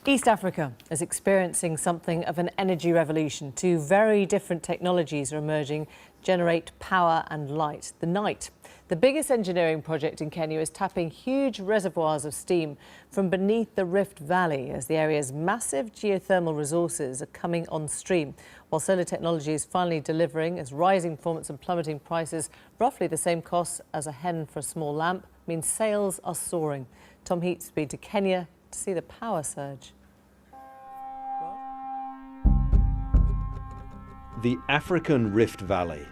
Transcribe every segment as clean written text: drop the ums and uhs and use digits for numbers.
East Africa is experiencing something of an energy revolution. Two very different technologies are emerging, generate power and light. The Night, the biggest engineering project in Kenya, is tapping huge reservoirs of steam from beneath the Rift Valley as the area's massive geothermal resources are coming on stream. While solar technology is finally delivering, as rising performance and plummeting prices, roughly the same costs as a hen for a small lamp, means sales are soaring. Tom Heat's been to Kenya to see the power surge. The African Rift Valley.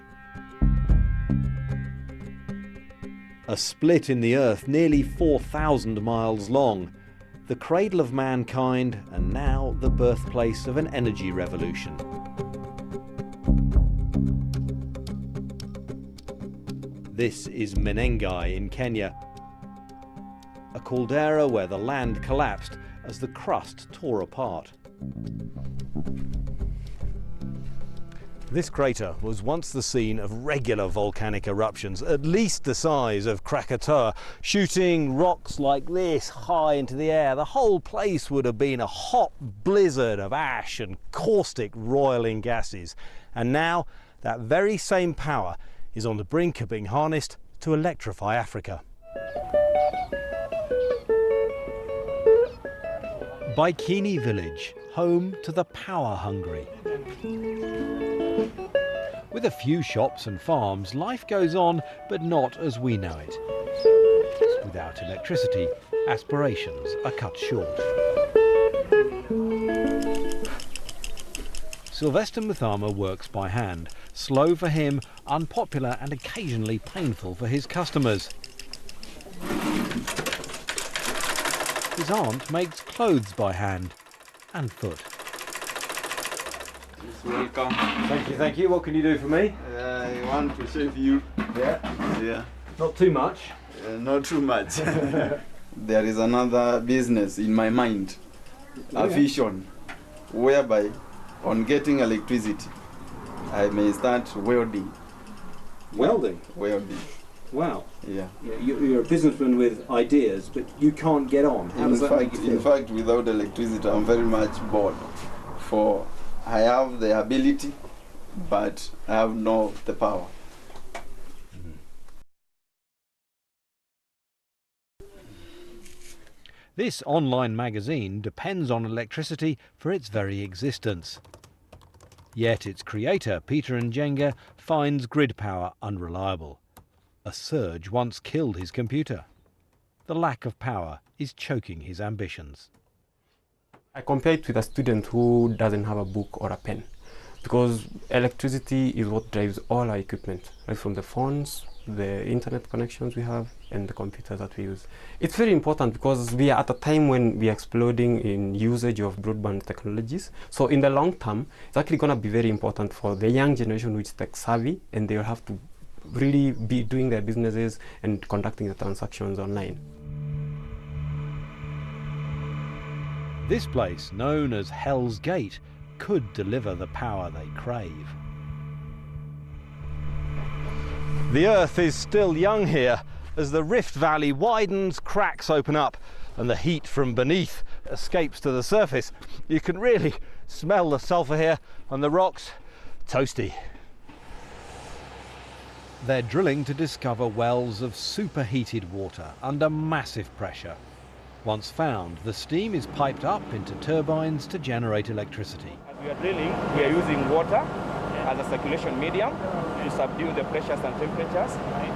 A split in the earth nearly 4,000 miles long. The cradle of mankind and now the birthplace of an energy revolution. This is Menengai in Kenya, a caldera where the land collapsed as the crust tore apart. This crater was once the scene of regular volcanic eruptions, at least the size of Krakatoa, shooting rocks like this high into the air. The whole place would have been a hot blizzard of ash and caustic roiling gases. And now that very same power is on the brink of being harnessed to electrify Africa. Baikini village, home to the power-hungry. With a few shops and farms, life goes on, but not as we know it. Without electricity, aspirations are cut short. Sylvester Muthama works by hand. Slow for him, unpopular and occasionally painful for his customers. His aunt makes clothes by hand and foot. Welcome. Thank you. What can you do for me? I want to shave you. Yeah. Not too much. Not too much. There is another business in my mind, a vision, whereby on getting electricity, I may start welding. Welding? Welding. Wow. Yeah. You're a businessman with ideas, but you can't get on. How does that make you feel? In fact, without electricity, I'm very much bored. For I have the ability, but I have no the power. This online magazine depends on electricity for its very existence. Yet its creator, Peter Njenga, finds grid power unreliable. A surge once killed his computer. The lack of power is choking his ambitions. I compare it with a student who doesn't have a book or a pen, because electricity is what drives all our equipment, right from the phones, the internet connections we have, and the computers that we use. It's very important because we are at a time when we are exploding in usage of broadband technologies. So in the long term, it's actually going to be very important for the young generation which is tech savvy, and they will have to really be doing their businesses and conducting the transactions online. This place, known as Hell's Gate, could deliver the power they crave. The earth is still young here. As the Rift Valley widens, cracks open up and the heat from beneath escapes to the surface. You can really smell the sulphur here, and the rocks toasty. They're drilling to discover wells of superheated water under massive pressure. Once found, the steam is piped up into turbines to generate electricity. As we are drilling, we are using water as a circulation medium to subdue the pressures and temperatures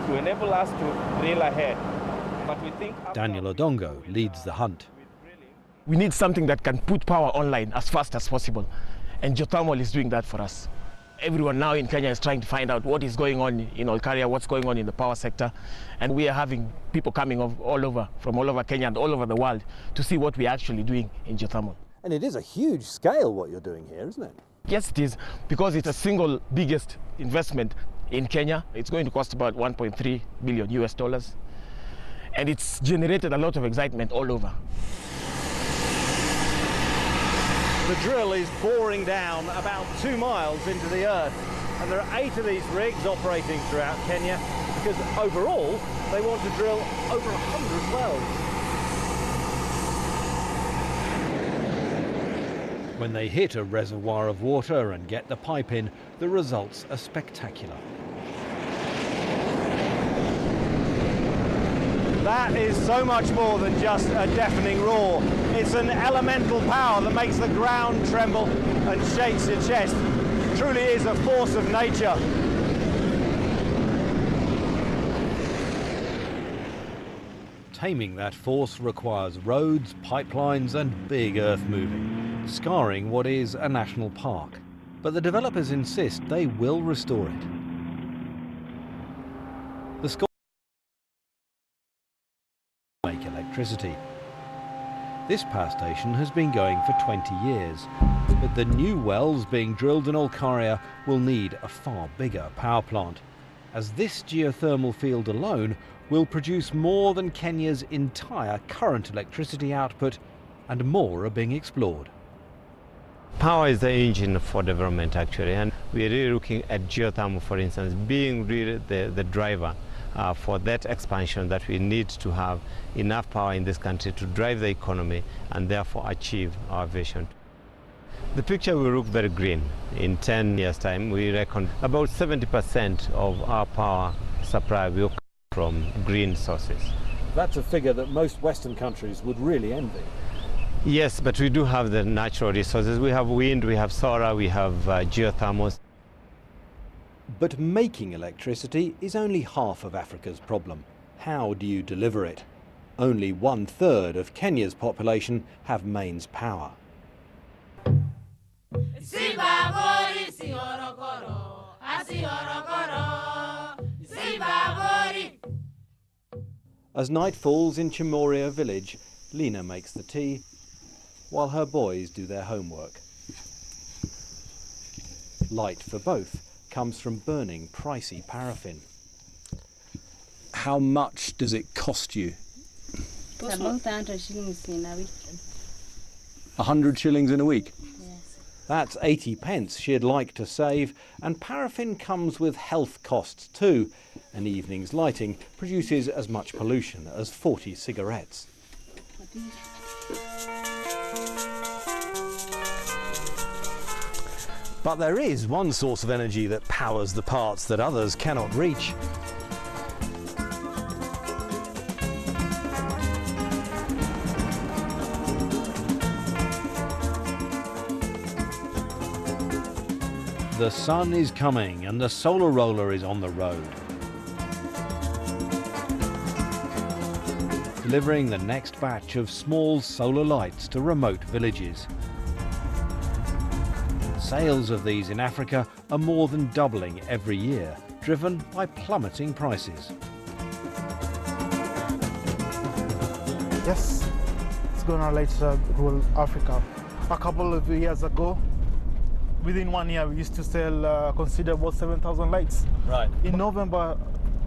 to enable us to drill ahead. But we think Daniel Odongo leads the hunt. We need something that can put power online as fast as possible, and geothermal is doing that for us. Everyone now in Kenya is trying to find out what is going on in Olkaria, what's going on in the power sector, and we are having people coming from all over Kenya and all over the world to see what we're actually doing in geothermal. And it is a huge scale what you're doing here, isn't it? Yes, it is, because it's a single biggest investment in Kenya. It's going to cost about $1.3 billion US, and it's generated a lot of excitement all over. The drill is boring down about 2 miles into the earth, and there are 8 of these rigs operating throughout Kenya because overall they want to drill over 100 wells. When they hit a reservoir of water and get the pipe in, the results are spectacular. That is so much more than just a deafening roar. It's an elemental power that makes the ground tremble and shakes your chest. It truly is a force of nature. Taming that force requires roads, pipelines and big earth moving, scarring what is a national park. But the developers insist they will restore it. The Scottish make electricity. This power station has been going for 20 years, but the new wells being drilled in Olkaria will need a far bigger power plant, as this geothermal field alone will produce more than Kenya's entire current electricity output, and more are being explored. Power is the engine for development actually, and we're really looking at geothermal, for instance, being really the driver for that expansion, that we need to have enough power in this country to drive the economy and therefore achieve our vision. The picture will look very green. In 10 years' time, we reckon about 70% of our power supply will come from green sources. That's a figure that most Western countries would really envy. Yes, but we do have the natural resources. We have wind, we have solar, we have geothermal. But making electricity is only half of Africa's problem. How do you deliver it? Only 1/3 of Kenya's population have mains power. As night falls in Chimoria village, Lena makes the tea while her boys do their homework. Light for both comes from burning pricey paraffin. How much does it cost you? About 100 shillings in a week. 100 shillings in a week? Yes. That's 80 pence she'd like to save, and paraffin comes with health costs too. An evening's lighting produces as much pollution as 40 cigarettes. But there is one source of energy that powers the parts that others cannot reach. The sun is coming and the solar roller is on the road, delivering the next batch of small solar lights to remote villages. Sales of these in Africa are more than doubling every year, driven by plummeting prices. Yes, it's going to light rural Africa. A couple of years ago, within 1 year, we used to sell consider about 7,000 lights. Right. In November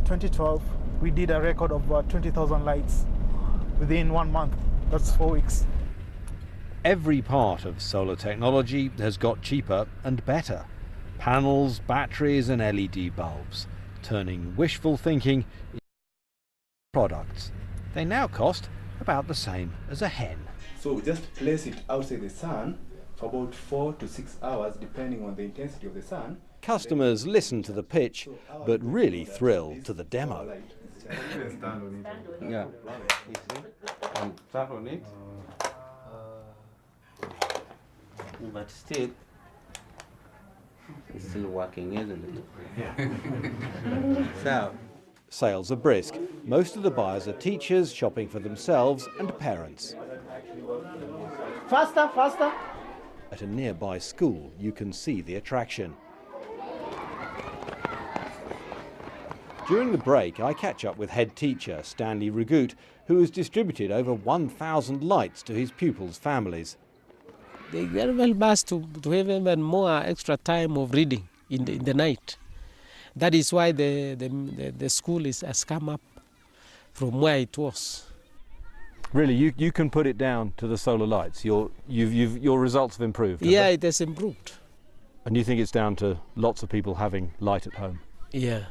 2012, we did a record of 20,000 lights within 1 month. That's 4 weeks. Every part of solar technology has got cheaper and better. Panels, batteries and LED bulbs, turning wishful thinking into products. They now cost about the same as a hen. So we just place it outside the sun for about 4 to 6 hours, depending on the intensity of the sun. Customers listen to the pitch, but really thrill to the demo. Yeah. And tap on it. But still, it's still working, isn't it? So, Sales are brisk. Most of the buyers are teachers shopping for themselves and parents. Faster, faster. At a nearby school, you can see the attraction. During the break, I catch up with head teacher Stanley Rugut, who has distributed over 1,000 lights to his pupils' families. They very well must to have even more extra time of reading in the night. That is why the school has come up from where it was. Really, you can put it down to the solar lights. Your results have improved. Yeah, it has improved. And you think it's down to lots of people having light at home? Yeah.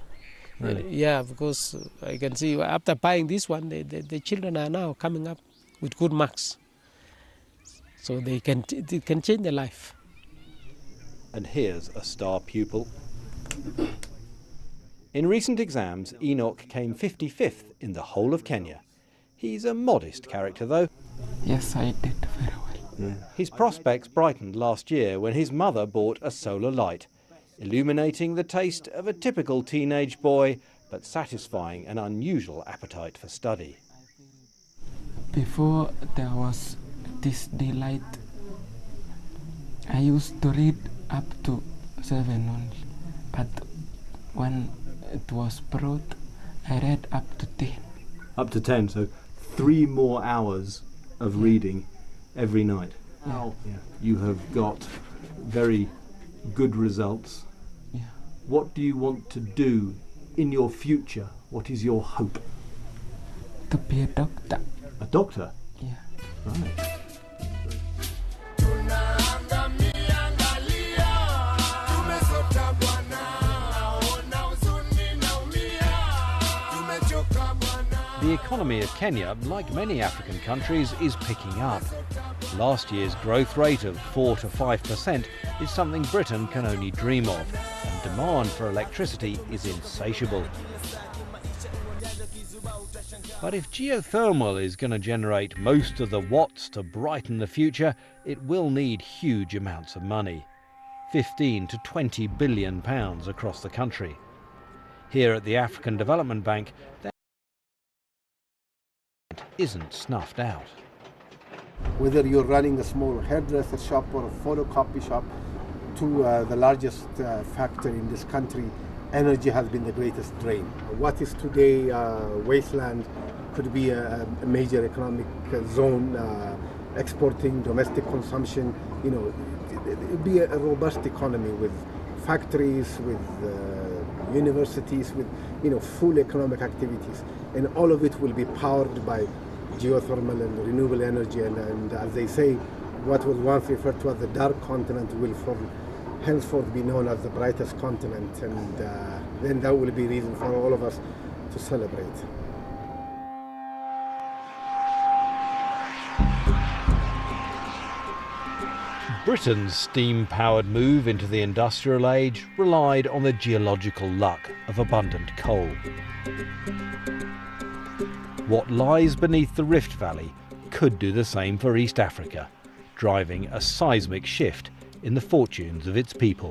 Really? Yeah, because I can see after buying this one, the children are now coming up with good marks. So it can change their life. And here's a star pupil. In recent exams, Enoch came 55th in the whole of Kenya. He's a modest character, though. Yes, I did very well. His prospects brightened last year when his mother bought a solar light, illuminating the taste of a typical teenage boy, but satisfying an unusual appetite for study. Before there was this daylight, I used to read up to 7 only, but when it was brought, I read up to 10. Up to 10, so 3 more hours of reading every night. Yeah. You have got very good results. Yeah. What do you want to do in your future? What is your hope? To be a doctor. A doctor? Yeah. Right. The economy of Kenya, like many African countries, is picking up. Last year's growth rate of 4 to 5% is something Britain can only dream of, and demand for electricity is insatiable. But if geothermal is going to generate most of the watts to brighten the future, it will need huge amounts of money. 15 to 20 billion pounds across the country. Here at the African Development Bank, that isn't snuffed out. Whether you're running a small hairdresser shop or a photocopy shop to the largest factory in this country, energy has been the greatest drain. What is today wasteland could be a major economic zone, exporting, domestic consumption. You know, it would be a robust economy with factories, with universities, with full economic activities, and all of it will be powered by geothermal and renewable energy. And as they say, what was once referred to as the dark continent will henceforth be known as the brightest continent, and then that will be reason for all of us to celebrate. Britain's steam-powered move into the industrial age relied on the geological luck of abundant coal. What lies beneath the Rift Valley could do the same for East Africa, driving a seismic shift in the fortunes of its people.